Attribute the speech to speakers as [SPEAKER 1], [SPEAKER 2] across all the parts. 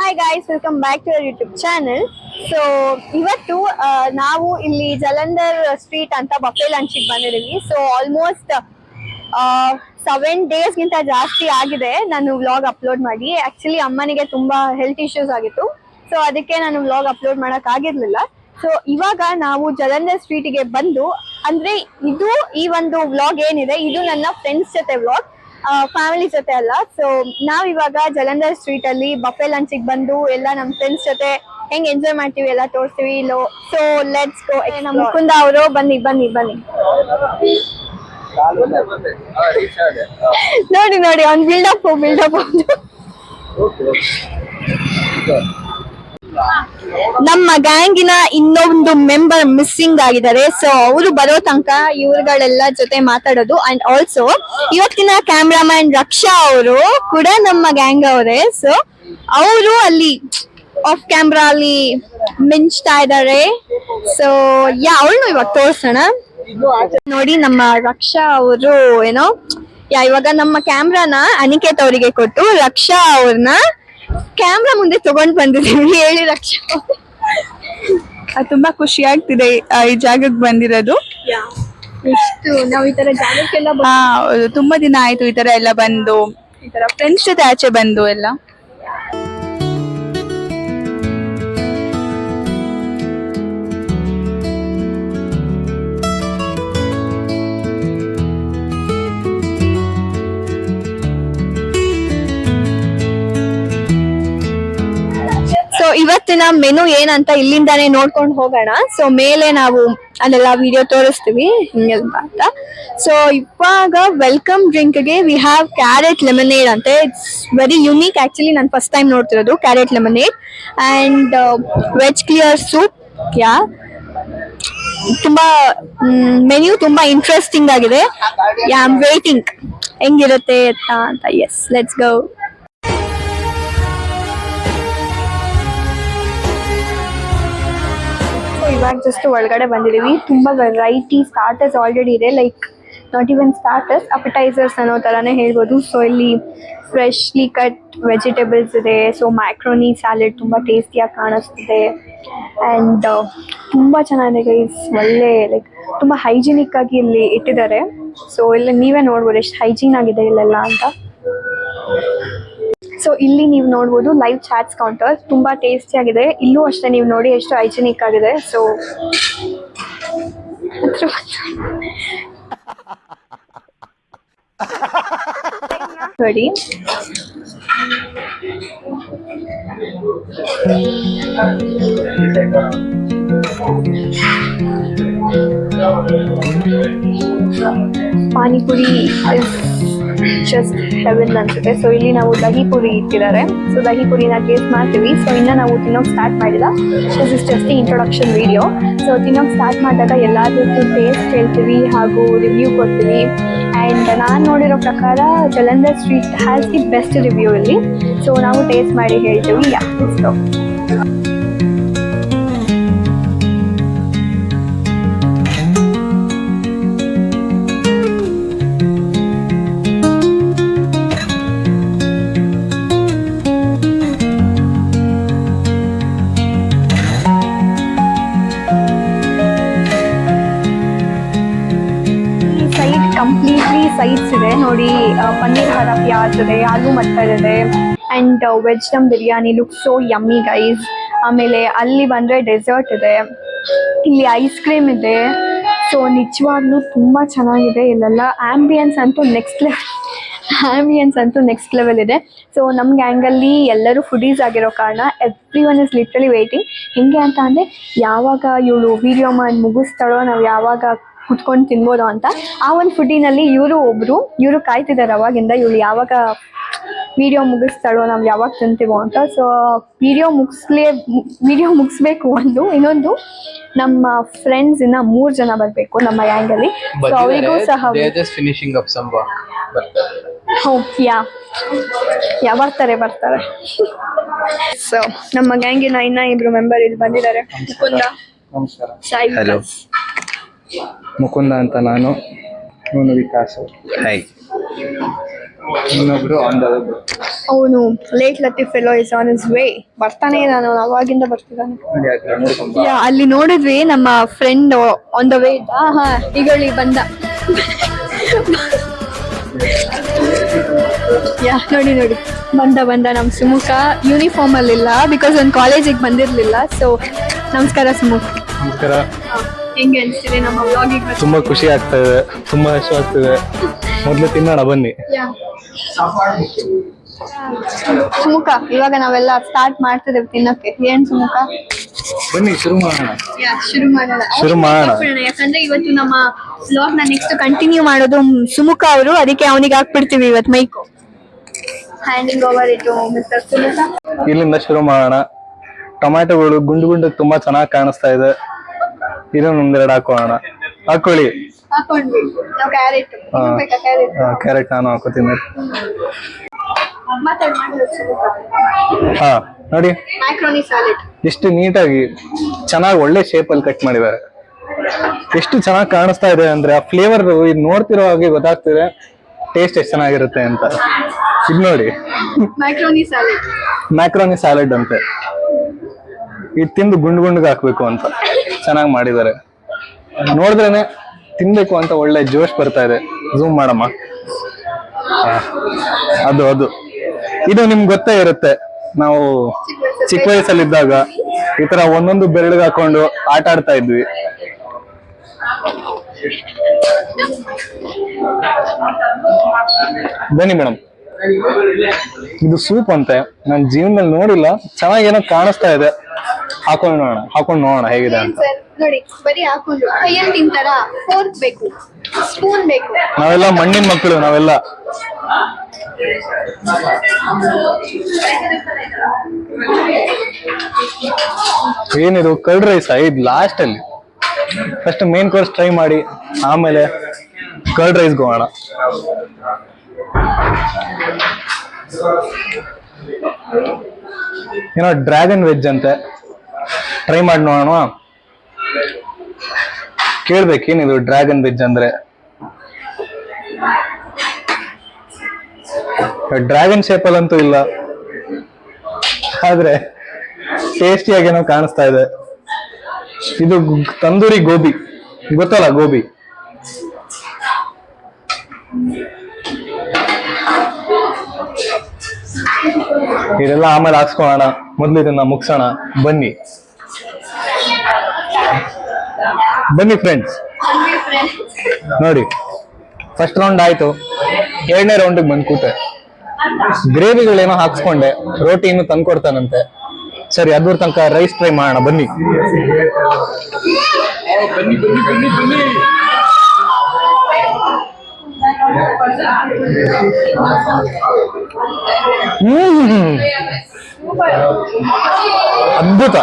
[SPEAKER 1] Hi guys, welcome back to our YouTube channel. So ಇವತ್ತು ನಾವು ಇಲ್ಲಿ ಜಲಂಧರ್ ಸ್ಟ್ರೀಟ್ ಅಂತ ಬಫೆ ಲಂಚಿಗೆ ಬಂದಿದ್ದೀವಿ. ಸೊ ಆಲ್ಮೋಸ್ಟ್ 7 ಡೇಸ್ಗಿಂತ ಜಾಸ್ತಿ ಆಗಿದೆ ನಾನು ವ್ಲಾಗ್ ಅಪ್ಲೋಡ್ ಮಾಡಿ. ಆಕ್ಚುಲಿ ಅಮ್ಮನಿಗೆ ತುಂಬಾ ಹೆಲ್ತ್ ಇಶ್ಯೂಸ್ ಆಗಿತ್ತು, ಸೊ ಅದಕ್ಕೆ ನಾನು ವ್ಲಾಗ್ ಅಪ್ಲೋಡ್ ಮಾಡಕ್ ಆಗಿರ್ಲಿಲ್ಲ. ಸೊ ಇವಾಗ ನಾವು ಜಲಂಧರ್ ಸ್ಟ್ರೀಟಿಗೆ ಬಂದು, ಅಂದ್ರೆ ಇದು ಈ ಒಂದು ವ್ಲಾಗ್ ಏನಿದೆ ಇದು ನನ್ನ ಫ್ರೆಂಡ್ಸ್ ಜೊತೆ ವ್ಲಾಗ್, ಫ್ಯಾಮಿಲಿ ಜೊತೆ ಅಲ್ಲ. ಸೊ ನಾವ್ ಇವಾಗ ಜಲಂಧರ್ ಸ್ಟ್ರೀಟ್ ಅಲ್ಲಿ ಬಫೆ ಲಂಚಿಗೆ ಬಂದು ಎಲ್ಲ ನಮ್ ಫ್ರೆಂಡ್ಸ್ ಜೊತೆ ಹೆಂಗ್ ಎಂಜಾಯ್ ಮಾಡ್ತೀವಿ ಎಲ್ಲ ತೋರಿಸ್ತೀವಿ. So let's go. ನಮ್ಮ ಮುಕುಂದ ಅವರು ಬನ್ನಿ ಬನ್ನಿ ಬನ್ನಿ. ನೋಡಿ ನೋಡಿ ಅವ್ನ್ ಬಿಲ್ಡಪ್ ನಮ್ಮ ಗ್ಯಾಂಗಿನ ಇನ್ನೊಂದು ಮೆಂಬರ್ ಮಿಸ್ಸಿಂಗ್ ಆಗಿದ್ದಾರೆ. ಸೊ ಅವರು ಬರೋ ತನಕ ಇವ್ರುಗಳೆಲ್ಲ ಜೊತೆ ಮಾತಾಡೋದು. ಅಂಡ್ ಆಲ್ಸೋ ಇವತ್ತಿನ ಕ್ಯಾಮ್ರಾಮನ್ ರಕ್ಷಾ ಅವರು ಕೂಡ ನಮ್ಮ ಗ್ಯಾಂಗ್ ಅವರೇ. ಸೊ ಅವರು ಅಲ್ಲಿ ಆಫ್ ಕ್ಯಾಮ್ರಾ ಅಲ್ಲಿ ಮಿಂಚ್ತಾ ಇದ್ದಾರೆ. ಸೊ ಅವಳನ್ನು ಇವಾಗ ತೋರ್ಸೋಣ. ನೋಡಿ ನಮ್ಮ ರಕ್ಷಾ ಅವರು ಏನೋ ಇವಾಗ ನಮ್ಮ ಕ್ಯಾಮ್ರಾನ ಅನಿಕೇತ್ ಅವರಿಗೆ ಕೊಟ್ಟು ರಕ್ಷಾ ಅವ್ರನ್ನ ಕ್ಯಾಮ್ರಾ ಮುಂದೆ ತಗೊಂಡ್ ಬಂದಿದ್ದೀವಿ. ಹೇಳಿ ರಕ್ಷಾ.
[SPEAKER 2] ತುಂಬಾ ಖುಷಿ ಆಗ್ತಿದೆ ಈ ಜಾಗಕ್ಕೆ ಬಂದಿರೋದು.
[SPEAKER 1] ಎಷ್ಟು ನಾವ್ ಈ ತರ ಜಾಗಕ್ಕೆಲ್ಲ
[SPEAKER 2] ತುಂಬಾ ದಿನ ಆಯ್ತು ಈ ತರ ಎಲ್ಲ ಬಂದು, ಈ ತರ ಫ್ರೆಂಡ್ಸ್ ಜೊತೆ ಆಚೆ ಬಂದು ಎಲ್ಲ.
[SPEAKER 1] ಸೊ ಇವತ್ತಿನ ಮೆನು ಏನಂತ ಇಲ್ಲಿಂದಾನೇ ನೋಡ್ಕೊಂಡು ಹೋಗೋಣ. ಸೊ ಮೇಲೆ ನಾವು ಅಲ್ಲೆಲ್ಲ ವಿಡಿಯೋ ತೋರಿಸ್ತೀವಿ ಹಿಂಗೆಲ್ಲ ಅಂತ. ಸೊ ಇವಾಗ ವೆಲ್ಕಮ್ ಡ್ರಿಂಕ್ ಗೆ ವಿ ಹ್ಯಾವ್ ಕ್ಯಾರೆಟ್ ಲೆಮನೇಡ್ ಅಂತೆ. ಇಟ್ಸ್ ವೆರಿ ಯುನೀಕ್ ಆಕ್ಚುಲಿ, ನಾನು ಫಸ್ಟ್ ಟೈಮ್ ನೋಡ್ತಿರೋದು carrot lemonade. And veg clear soup. ತುಂಬಾ ಮೆನ್ಯೂ ತುಂಬಾ ಇಂಟ್ರೆಸ್ಟಿಂಗ್ ಆಗಿದೆ. ಐ ಆಮ್ ವೇಟಿಂಗ್ ಹೆಂಗಿರುತ್ತೆ ಅಂತ. Yes, let's go. ಇವಾಗ ಜಸ್ಟ್ ಒಳಗಡೆ ಬಂದಿದ್ದೀವಿ. ತುಂಬಾ ವೆರೈಟಿ ಸ್ಟಾರ್ಟರ್ಸ್ ಆಲ್ರೆಡಿ ಇದೆ, like not even starters, appetizers ಅನ್ನೋ ತರಾನೇ ಹೇಳ್ಬೋದು. ಸೊ ಇಲ್ಲಿ ಫ್ರೆಶ್ಲಿ ಕಟ್ ವೆಜಿಟೇಬಲ್ಸ್ ಇದೆ. ಸೊ ಮ್ಯಾಕ್ರೋನಿ ಸ್ಯಾಲೆಡ್ ತುಂಬಾ ಟೇಸ್ಟಿಯಾಗಿ ಕಾಣಿಸ್ತಿದೆ. ಆ್ಯಂಡ್ ತುಂಬಾ ಚೆನ್ನಾಗಿದೆ ಗೈಸ್. ಒಳ್ಳೆ ಲೈಕ್ ತುಂಬಾ ಹೈಜಿನಿಕ್ ಆಗಿ ಇಲ್ಲಿ ಇಟ್ಟಿದ್ದಾರೆ. ಸೊ ಇಲ್ಲಿ ನೀವೇ ನೋಡ್ಬೋದು ಎಷ್ಟು ಹೈಜೀನ್ ಆಗಿದೆ ಇಲ್ಲೆಲ್ಲ ಅಂತ. ಸೊ ಇಲ್ಲಿ ನೀವು ನೋಡ್ಬೋದು ಲೈವ್ ಚಾಟ್ಸ್ ಕೌಂಟರ್, ತುಂಬಾ ಟೇಸ್ಟಿ ಆಗಿದೆ. ಇಲ್ಲೂ ಅಷ್ಟೇ ನೀವು ನೋಡಿ ಎಷ್ಟು ಹೈಜಿನಿಕ್ ಆಗಿದೆ. ಸೊ ನೋಡಿ ಪಾನಿಪುರಿ ಜಸ್ಟ್ ಹೆವೆನ್ ಅನ್ಸುತ್ತೆ. ಸೊ ಇಲ್ಲಿ ನಾವು ದಹಿ ಪುರಿ ಇಟ್ಟಿದ್ದಾರೆ. ಸೊ ದಹಿ ಪುರಿನ ಟೇಸ್ಟ್ ಮಾಡ್ತೀವಿ. ಸೊ ಇನ್ನು ನಾವು ತಿನ್ನೋಕೆ ಸ್ಟಾರ್ಟ್ ಮಾಡಿಲ್ಲ, this is just introduction video. So ತಿನ್ನೋಕೆ ಸ್ಟಾರ್ಟ್ ಮಾಡಿದಾಗ ಎಲ್ಲಾದ್ರದ್ದು ಟೇಸ್ಟ್ ಹೇಳ್ತೀವಿ ಹಾಗೂ ರಿವ್ಯೂ ಕೊಡ್ತೀವಿ. ಆ್ಯಂಡ್ ನಾನು ನೋಡಿರೋ ಪ್ರಕಾರ Jalandhar street has the best review ಇಲ್ಲಿ. ಸೊ ನಾವು ಟೇಸ್ಟ್ ಮಾಡಿ ಹೇಳ್ತೀವಿ. ಕಂಪ್ಲೀಟ್ಲಿ ಸೈಡ್ಸ್ ಇದೆ ನೋಡಿ. ಪನ್ನೀರ್ ಹರ ಪ್ಯಾಜ್ ಇದೆ, ಆಲೂ ಮಟರ್ ಇದೆ, and veg dum biryani look so yummy guys. ಆಮೇಲೆ ಅಲ್ಲಿ ಬಂದರೆ ಡೆಸರ್ಟ್ ಇದೆ, ಇಲ್ಲಿ ಐಸ್ ಕ್ರೀಮ್ ಇದೆ. ಸೊ ನಿಜವಾಗ್ಲೂ ತುಂಬ ಚೆನ್ನಾಗಿದೆ ಇಲ್ಲೆಲ್ಲ. ಆಂಬಿಯನ್ಸ್ ಅಂತೂ ನೆಕ್ಸ್ಟ್ ಲೆವೆಲ್ ಇದೆ. ಸೊ ನಮ್ಮ ಗ್ಯಾಂಗಲ್ಲಿ ಎಲ್ಲರೂ ಫುಡೀಸ್ ಆಗಿರೋ ಕಾರಣ every one is literally waiting. ಹೆಂಗೆ ಅಂತ ಅಂದರೆ ಯಾವಾಗ ಇವಳು ವಿಡಿಯೋ ಮಾಡಿ ಮುಗಿಸ್ತಾಳೋ, ನಾವು ಯಾವಾಗ ಕುತ್ಕೊಂಡು ತಿನ್ಬೋದು ಅಂತ. ಆ ಒಂದು ಫುಡ್ಡಿನಲ್ಲಿ ಇವರು ಕಾಯ್ತಿದ್ದಾರೆ ಅವಾಗಿಂದ, ಇವಳು ಯಾವಾಗ ವಿಡಿಯೋ ಮುಗಿಸ್ತಾಳೋ, ನಾವು ಯಾವಾಗ ತಿಂತೀವೋ ಅಂತ. ಸೊ ವಿಡಿಯೋ ಮುಗಿಸ್ಬೇಕು ಒಂದು. ಇನ್ನೊಂದು ನಮ್ಮ ಫ್ರೆಂಡ್ಸ್ ಇನ್ನ 3 ಜನ ಬರಬೇಕು ನಮ್ಮ ಗ್ಯಾಂಗಲ್ಲಿ. ಸೊ ಅವರಿಗೂ ಸಹ ಬರ್ತಾರೆ. ಸೊ ನಮ್ಮ ಗ್ಯಾಂಗಿನ ಇನ್ನ 2 ಮೆಂಬರ್ ಇಲ್ಲಿ ಬಂದಿದ್ದಾರೆ. ಸಾಯಿ,
[SPEAKER 3] ಮುಕುಂದ ಅಂತ ನಾನು, ವಿಕಾಸ್. ಇನ್ನೊಬ್ರು ಆನ್ ದ ವೆಬ್.
[SPEAKER 1] ಅವನು late Latif fellow is on is way. ಬರ್ತಾನೆ ನಾನು ಅವಾಗಿಂದ ಬರ್ತಿದ್ದಾನೆ. ಯಾ ಅಲ್ಲಿ ನೋಡಿದ್ವಿ ನಮ್ಮ ಫ್ರೆಂಡ್ ಆನ್ ದ ವೇ. ಹಾ ಈಗಳಿ ಬಂದ. ಯಾ ನೋಡಿ ಬಂದ ನಮ್ ಸುಮುಖ ಯೂನಿಫಾರ್ಮ್ ಅಲ್ಲಿ ಇಲ್ಲ, ಬಿಕಾಸ್ ಒಂದು ಕಾಲೇಜಿಗೆ ಬಂದಿರ್ಲಿಲ್ಲ. ಸೊ ನಮಸ್ಕಾರ ಸುಮುಖ.
[SPEAKER 3] ನಮಸ್ಕಾರ.
[SPEAKER 1] ಹೆಂಗೆ ಅನ್ಸ್ತಿದೆ ನಮ್ಮ ವ್ಲಾಗಿಗೆ?
[SPEAKER 3] ತುಂಬಾ ಖುಷಿ ಆಗ್ತಾ ಇದೆ, ತುಂಬಾ ಇಷ್ಟ ಆಗ್ತಿದೆ. ಮೊದ್ಲು ತಿನ್ನೋಣ ಬನ್ನಿ.
[SPEAKER 1] ಸುಮುಖ ಇವಾಗ ನಾವೆಲ್ಲ ಸ್ಟಾರ್ಟ್ ಮಾಡ್ತಿದ್ದೇವೆ ತಿನ್ನಕ್ಕೆ. ಏನ್ ಸುಮುಖ?
[SPEAKER 3] ಬನ್ನಿ ಶುರು ಮಾಡೋಣ.
[SPEAKER 1] ಶುರು ಮಾಡೋಣ. ಯಾಕಂದ್ರೆ ಇವತ್ತು ನಮ್ಮ ವ್ಲಾಗ್ ನ ನೆಕ್ಸ್ಟ್ ಕಂಟಿನ್ಯೂ ಮಾಡೋದು ಸುಮುಖ ಅವರು, ಅದಕ್ಕೆ ಅವನಿಗೆ ಹಾಕ್ಬಿಡ್ತೀವಿ ಇವತ್ತು ಮೈಕು. ಹ್ಯಾಂಡಿಂಗ್ ಓವರ್ ಇಟ್ಟು ಮಿಸ್ಟರ್ ಸುಮುಖ.
[SPEAKER 3] ಇಲ್ಲಿಂದ ಶುರು ಮಾಡೋಣ. ಟೊಮ್ಯಾಟೊಗಳು ಗುಂಡು ತುಂಬಾ ಚೆನ್ನಾಗಿ ಕಾಣಿಸ್ತಾ ಇದೆ. ಇದನ್ನ ಒಂದೆರಡು ಹಾಕೊಳ್ಳಿ.
[SPEAKER 1] ಹಾಕೊಂಡ್ವಿ ನಾವು ಕ್ಯಾರೆಟ್.
[SPEAKER 3] ಕ್ಯಾರೆಟ್ ನಾನು ಹಾಕೋತೀನಿ. ನೋಡಿ
[SPEAKER 1] ಮ್ಯಾಕ್ರೋನಿ ಸಾಲೆಡ್
[SPEAKER 3] ಎಷ್ಟು ನೀಟಾಗಿ ಚೆನ್ನಾಗಿ ಒಳ್ಳೆ ಶೇಪ್ ಅಲ್ಲಿ ಕಟ್ ಮಾಡಿದ್ದಾರೆ. ಎಷ್ಟು ಚೆನ್ನಾಗಿ ಕಾಣಿಸ್ತಾ ಇದೆ ಅಂದ್ರೆ ಆ ಫ್ಲೇವರ್ ಇದು ನೋಡ್ತಿರೋ ಹಾಗೆ ಗೊತ್ತಾಗ್ತಿದೆ ಟೇಸ್ಟ್ ಎಷ್ಟು ಚೆನ್ನಾಗಿರುತ್ತೆ ಅಂತ. ಇದು ನೋಡಿ ಮ್ಯಾಕ್ರೋನಿ ಸ್ಯಾಲೆಡ್ ಅಂತೆ. ಇದು ತಿಂದು ಗುಂಡ್ಗೆ ಹಾಕ್ಬೇಕು ಅಂತ ಚೆನ್ನಾಗಿ ಮಾಡಿದ್ದಾರೆ. ನೋಡಿದ್ರೇನೆ ತಿನ್ಬೇಕು ಅಂತ ಒಳ್ಳೆ ಜೋಶ್ ಬರ್ತಾ ಇದೆ. ಝೂಮ್ ಮಾಡಮ್ಮ. ಅದು ಇದು ನಿಮ್ಗೆ ಗೊತ್ತೇ ಇರುತ್ತೆ. ನಾವು ಚಿಕ್ಕ ವಯಸ್ಸಲ್ಲಿದ್ದಾಗ ಈ ತರ ಒಂದೊಂದು ಬೆರಳಿಗೆ ಹಾಕೊಂಡು ಆಟ ಆಡ್ತಾ ಇದ್ವಿ. ಬನ್ನಿ ಮೇಡಮ್. ಇದು ಸೂಪ್ ಅಂತೆ. ನನ್ನ ಜೀವನದಲ್ಲಿ ನೋಡಿಲ್ಲ. ಚೆನ್ನಾಗೇನೋ ಕಾಣಿಸ್ತಾ ಇದೆ. ಹಾಕೊಂಡು ನೋಡೋಣ ಹೇಗಿದೆ ಅಂತ.
[SPEAKER 1] ನೋಡಿ ಬರೀ ಹಾಕೊಂಡು ಕೈಯಲ್ಲಿ ತಿಂತಾರ? ಫೋರ್ಕ್ ಬೇಕು, ಸ್ಪೂನ್ ಬೇಕು.
[SPEAKER 3] ನಾವೆಲ್ಲ ಮಣ್ಣಿನ ಮಕ್ಕಳು. ನಾವೆಲ್ಲ ಏನಿದು ಕರ್ಡ್ ರೈಸ್? ಇದು ಲಾಸ್ಟ್ ಅಲ್ಲಿ. ಫಸ್ಟ್ ಮೇನ್ ಕೋರ್ಸ್ ಟ್ರೈ ಮಾಡಿ, ಆಮೇಲೆ ಕರ್ಡ್ ರೈಸ್ಗೆ ಹೋಗೋಣ. ಏನೋ ಡ್ರ್ಯಾಗನ್ ವೆಜ್ ಅಂತೆ. ಟ್ರೈ ಮಾಡಿ ನೋಡೋಣ. ಕೇಳ್ಬೇಕೇನಿದು ಡ್ರ್ಯಾಗನ್ ವೆಜ್ ಅಂದ್ರೆ? ಡ್ರ್ಯಾಗನ್ ಶೇಪಲ್ ಅಂತೂ ಇಲ್ಲ, ಆದ್ರೆ ಟೇಸ್ಟಿಯಾಗೇನೋ ಕಾಣಿಸ್ತಾ ಇದೆ. ಇದು ತಂದೂರಿ ಗೋಬಿ ಗೊತ್ತಲ್ಲ, ಗೋಬಿ. ಇದೆಲ್ಲ ಆಮೇಲೆ ಹಾಕ್ಸ್ಕೊಳ್ಳೋಣ. ಮೊದ್ಲು ಇದನ್ನ ಮುಗ್ಸೋಣ. ಬನ್ನಿ ಫ್ರೆಂಡ್ಸ್. ನೋಡಿ ಫಸ್ಟ್ ರೌಂಡ್ ಆಯ್ತು. ಎರಡನೇ ರೌಂಡಿಗೆ ಬಂದು ಕೂತೆ. ಗ್ರೇವಿಗಳೇನೋ ಹಾಕ್ಸ್ಕೊಂಡೆ. ರೋಟಿ ಇನ್ನು ತಂದ್ಕೊಡ್ತಾನಂತೆ. ಸರಿ, ಅದ್ರ ತನಕ ರೈಸ್ ಟ್ರೈ ಮಾಡೋಣ. ಬನ್ನಿ. ಅದ್ಭುತ,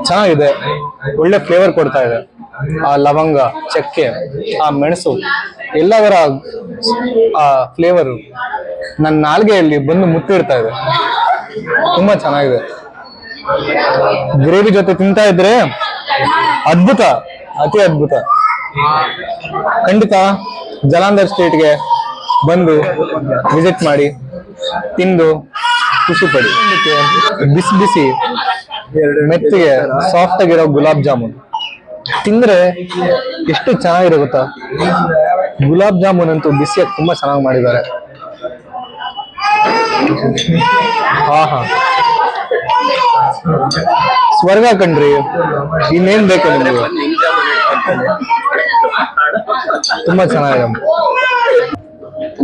[SPEAKER 3] ಚೆನ್ನಾಗಿದೆ. ಒಳ್ಳೆ ಫ್ಲೇವರ್ ಕೊಡ್ತಾ ಇದೆ. ಆ ಲವಂಗ, ಚಕ್ಕೆ, ಆ ಮೆಣಸು ಎಲ್ಲದರ ಆ ಫ್ಲೇವರು ನನ್ನ ನಾಲ್ಗೆಯಲ್ಲಿ ಬಂದು ಮುತ್ತಿಡ್ತಾ ಇದೆ. ತುಂಬಾ ಚೆನ್ನಾಗಿದೆ. ಗ್ರೇವಿ ಜೊತೆ ತಿಂತಾ ಇದ್ರೆ ಅದ್ಭುತ, ಅತಿ ಅದ್ಭುತ. ಖಂಡಿತ ಜಲಂಧರ್ ಸ್ಟ್ರೀಟ್ಗೆ ಬಂದು ವಿಸಿಟ್ ಮಾಡಿ, ತಿಂದು ಖುಷಿ ಪಡಿ. ಬಿಸಿ ಬಿಸಿ ಮೆತ್ತಿಗೆ ಸಾಫ್ಟ್ ಆಗಿರೋ ಗುಲಾಬ್ ಜಾಮೂನ್ ತಿಂದ್ರೆ ಎಷ್ಟು ಚೆನ್ನಾಗಿರೋ ಗೊತ್ತಾ. ಗುಲಾಬ್ ಜಾಮೂನ್ ಅಂತೂ ಬಿಸಿಯಾಗಿ ತುಂಬಾ ಚೆನ್ನಾಗಿ ಮಾಡಿದ್ದಾರೆ. ಸ್ವರ್ಗ ಕಣ್ರಿ, ಇನ್ನೇನ್ ಬೇಕು ನಿಮ್ಗೆ. ತುಂಬಾ ಚೆನ್ನಾಗಿದೆ.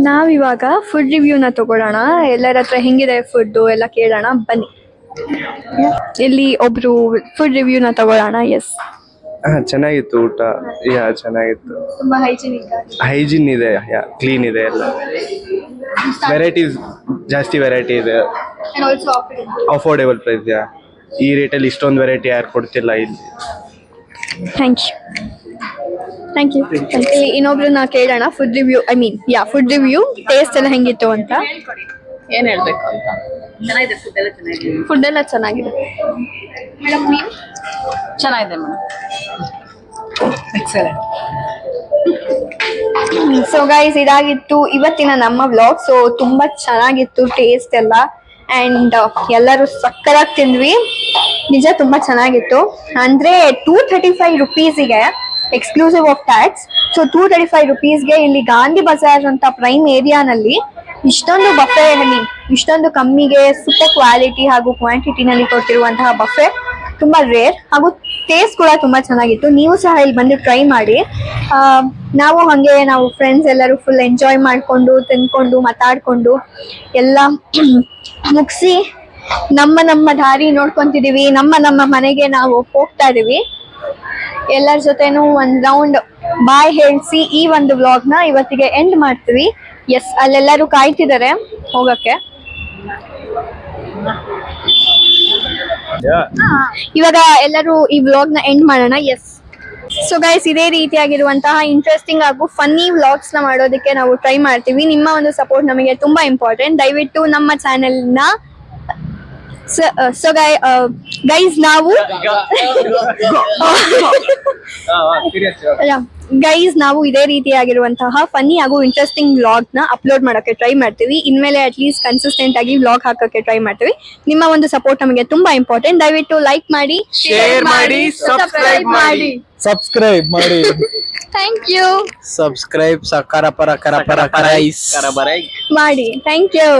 [SPEAKER 1] ನಾವಿವಾಗ ಫುಡ್ ರಿವ್ಯೂನ ತಗೊಳ್ಳೋಣ. ಎಲ್ಲರ ಹತ್ರ ಹೆಂಗಿದೆ ಫುಡ್ ಎಲ್ಲ ಕೇಳೋಣ. ಬನ್ನಿ. ಇಲ್ಲಿ ಒಬ್ರು ಫುಡ್ ರಿವ್ಯೂನ ತಗೊಳ್ಳೋಣ. ಎಸ್,
[SPEAKER 4] ಚೆನ್ನಾಗಿತ್ತು ಊಟ. ಚೆನ್ನಾಗಿತ್ತು.
[SPEAKER 1] ತುಂಬಾ
[SPEAKER 4] ಹೈಜಿನ್ ಇದೆ, ಕ್ಲೀನ್ ಇದೆ. ಎಲ್ಲ ವೆರೈಟೀಸ್, ಜಾಸ್ತಿ ವೆರೈಟಿ ಇದೆ. Affordable price. ಈ ರೇಟಲ್ಲಿ ಇಷ್ಟೊಂದು ವೆರೈಟಿ ಯಾರು ಕೊಡ್ತಿಲ್ಲ ಇಲ್ಲಿ.
[SPEAKER 1] Thank you. ಇಲ್ಲಿ ಇನ್ನೊಬ್ರನ್ನ ಕೇಳೋಣ. Food review, food review, taste ಎಲ್ಲ ಹೆಂಗಿತ್ತು ಅಂತ.
[SPEAKER 2] ಏನ್ ಹೇಳ್ಬೇಕು ಅಂತ. ಚೆನ್ನಾಗಿದೆ,
[SPEAKER 1] ಫುಡ್ ಎಲ್ಲ ಚೆನ್ನಾಗಿದೆ. ಮೇಡಮ್ ನೀವು?
[SPEAKER 2] ಚೆನ್ನಾಗಿದೆ ಮೇಡಮ್. ಎಕ್ಸಲೆಂಟ್.
[SPEAKER 1] ಸೊ ಗೈಸ್ ಇದಾಗಿತ್ತು ಇವತ್ತಿನ ನಮ್ಮ ವ್ಲಾಗ್. ಸೊ ತುಂಬಾ ಚೆನ್ನಾಗಿತ್ತು ಟೇಸ್ಟ್ ಎಲ್ಲ ಅಂಡ್ ಎಲ್ಲರೂ ಸಕ್ಕರಾಗಿ ತಿಂದ್ವಿ. ನಿಜ ತುಂಬಾ ಚೆನ್ನಾಗಿತ್ತು. ಅಂದ್ರೆ 235 ರುಪೀಸಿಗೆ ಎಕ್ಸ್ಕ್ಲೂಸಿವ್ ಆಫ್ ಟ್ಯಾಕ್ಸ್. ಸೊ 235 ರುಪೀಸ್ಗೆ ಇಲ್ಲಿ ಗಾಂಧಿ ಬಜಾರ್ ಅಂತ ಪ್ರೈಮ್ ಏರಿಯಾನಲ್ಲಿ ಇಷ್ಟೊಂದು ಬಫೆ ಇಷ್ಟೊಂದು ಕಮ್ಮಿಗೆ ಸೂಪರ್ ಕ್ವಾಲಿಟಿ ಹಾಗೂ ಕ್ವಾಂಟಿಟಿನಲ್ಲಿ ಕೊಟ್ಟಿರುವಂತಹ ಬಫೆ ತುಂಬಾ ರೇರ್ ಹಾಗೂ ಟೇಸ್ಟ್ ಕೂಡ ತುಂಬಾ ಚೆನ್ನಾಗಿತ್ತು. ನೀವು ಸಹ ಇಲ್ಲಿ ಬಂದು ಟ್ರೈ ಮಾಡಿ. ನಾವು ಫ್ರೆಂಡ್ಸ್ ಎಲ್ಲರೂ ಫುಲ್ ಎಂಜಾಯ್ ಮಾಡ್ಕೊಂಡು ತಿನ್ಕೊಂಡು ಮಾತಾಡ್ಕೊಂಡು ಎಲ್ಲ ಮುಗಿಸಿ ನಮ್ಮ ದಾರಿ ನೋಡ್ಕೊಂತಿದೀವಿ. ನಮ್ಮ ಮನೆಗೆ ನಾವು ಹೋಗ್ತಾ ಇದೀವಿ. ಎಲ್ಲರ ಜೊತೆನೂ ಒಂದ್ ರೌಂಡ್ ಬಾಯ್ ಹೇಳ್ಸಿ ಈ ಒಂದು ವ್ಲಾಗ್ ನ ಇವತ್ತಿಗೆ ಎಂಡ್ ಮಾಡ್ತೀವಿ. ಎಸ್, ಅಲ್ಲೆಲ್ಲರೂ ಕಾಯ್ತಿದ್ದಾರೆ ಹೋಗಕ್ಕೆ. ಇವಾಗ ಎಲ್ಲರೂ ಈ ವ್ಲಾಗ್ ನ ಎಂಡ್ ಮಾಡೋಣ. ಎಸ್, ಸೊ ಗೈಸ್ ಇದೇ ರೀತಿಯಾಗಿರುವಂತಹ ಇಂಟ್ರೆಸ್ಟಿಂಗ್ ಹಾಗೂ ಫನ್ನಿ ವ್ಲಾಗ್ಸ್ ನ ಮಾಡೋದಕ್ಕೆ ನಾವು ಟ್ರೈ ಮಾಡ್ತೀವಿ. ನಿಮ್ಮ ಒಂದು ಸಪೋರ್ಟ್ ನಮಗೆ ತುಂಬಾ ಇಂಪಾರ್ಟೆಂಟ್. ದಯವಿಟ್ಟು ನಮ್ಮ ಚಾನೆಲ್ ನ ಗೈಸ್ ನಾವು ಇದೇ ರೀತಿಯಾಗಿರುವಂತಹ ಫನ್ನಿ ಹಾಗೂ ಇಂಟ್ರೆಸ್ಟಿಂಗ್ ವ್ಲಾಗ್ ನ ಅಪ್ಲೋಡ್ ಮಾಡಕ್ಕೆ ಟ್ರೈ ಮಾಡ್ತೀವಿ. ಇನ್ಮೇಲೆ ಅಟ್ ಲೀಸ್ಟ್ ಕನ್ಸಿಸ್ಟೆಂಟ್ ಆಗಿ ವ್ಲಾಗ್ ಹಾಕಕ್ಕೆ ಟ್ರೈ ಮಾಡ್ತೀವಿ. ನಿಮ್ಮ ಒಂದು ಸಪೋರ್ಟ್ ನಮಗೆ ತುಂಬಾ ಇಂಪಾರ್ಟೆಂಟ್. ದಯವಿಟ್ಟು ಲೈಕ್ ಮಾಡಿ,
[SPEAKER 4] ಶೇರ್ ಮಾಡಿ,
[SPEAKER 1] ಸಬ್ಸ್ಕ್ರೈಬ್ ಮಾಡಿ.
[SPEAKER 3] ಸಬ್ಸ್ಕ್ರೈಬ್ ಮಾಡಿ.
[SPEAKER 1] Thank you.
[SPEAKER 4] ಸಬ್ಸ್ಕ್ರೈಬ್ ಸಕರ ಪರ ಕರ ಪರ ಕರೈಸ್
[SPEAKER 1] ಮಾಡಿ. Thank you.